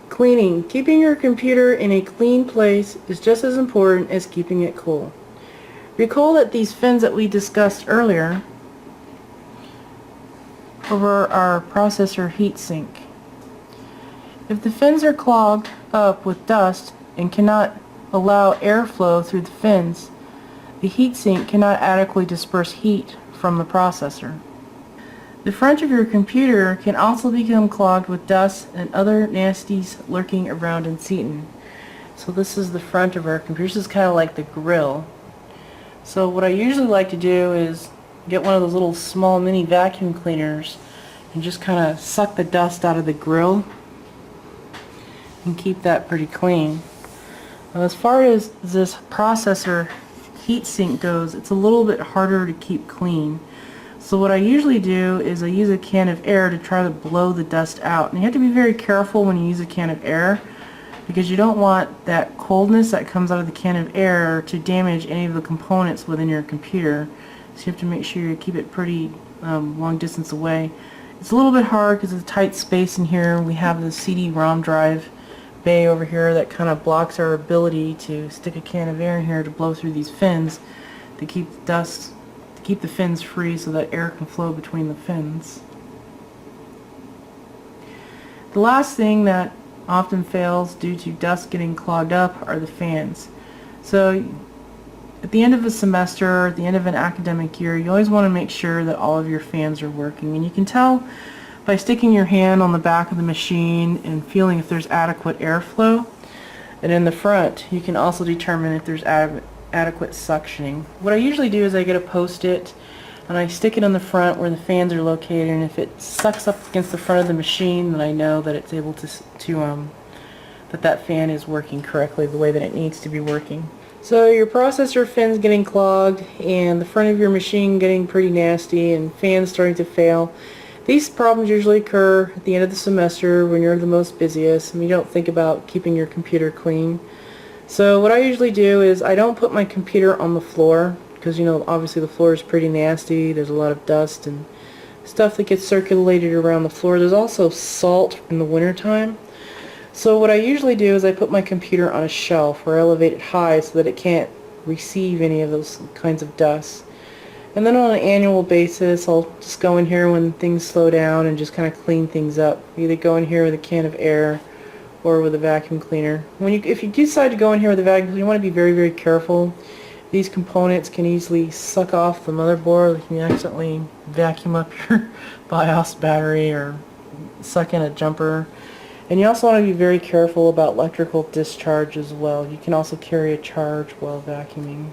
Cleaning. Keeping your computer in a clean place is just as important as keeping it cool. Recall that these fins that we discussed earlier over our processor heatsink. If the fins are clogged up with dust and cannot allow airflow through the fins, the heatsink cannot adequately disperse heat from the processor. The front of your computer can also become clogged with dust and other nasties lurking around in seating. So this is the front of our computer. This is kind of like the grill. So what I usually like to do is get one of those little small mini vacuum cleaners and just kind of suck the dust out of the grill and keep that pretty clean. Now, as far as this processor heatsink goes, it's a little bit harder to keep clean. So what I usually do is I use a can of air to try to blow the dust out. And you have to be very careful when you use a can of air, because you don't want that coldness that comes out of the can of air to damage any of the components within your computer. So you have to make sure you keep it pretty long distance away. It's a little bit hard because it's a tight space in here. We have the CD-ROM drive bay over here that kind of blocks our ability to stick a can of air in here to blow through these fins to keep the dust, to keep the fins free so that air can flow between the fins. The last thing that often fails due to dust getting clogged up are the fans. So at the end of a semester, at the end of an academic year, you always want to make sure that all of your fans are working. And you can tell by sticking your hand on the back of the machine and feeling if there's adequate airflow. And in the front, you can also determine if there's adequate suctioning. What I usually do is I get a post-it and I stick it on the front where the fans are located, and if it sucks up against the front of the machine, then I know that it's able to that fan is working correctly the way that it needs to be working. So your processor fins getting clogged and the front of your machine getting pretty nasty and fans starting to fail. These problems usually occur at the end of the semester when you're the most busiest and you don't think about keeping your computer clean. So what I usually do is I don't put my computer on the floor because, you know, obviously the floor is pretty nasty. There's a lot of dust and stuff that gets circulated around the floor. There's also salt in the wintertime. So what I usually do is I put my computer on a shelf or elevate it high so that it can't receive any of those kinds of dust. And then on an annual basis, I'll just go in here when things slow down and just kind of clean things up. Either go in here with a can of air or with a vacuum cleaner. If you decide to go in here with a vacuum cleaner, you want to be very, very careful. These components can easily suck off the motherboard. You can accidentally vacuum up your BIOS battery or suck in a jumper. And you also want to be very careful about electrical discharge as well. You can also carry a charge while vacuuming.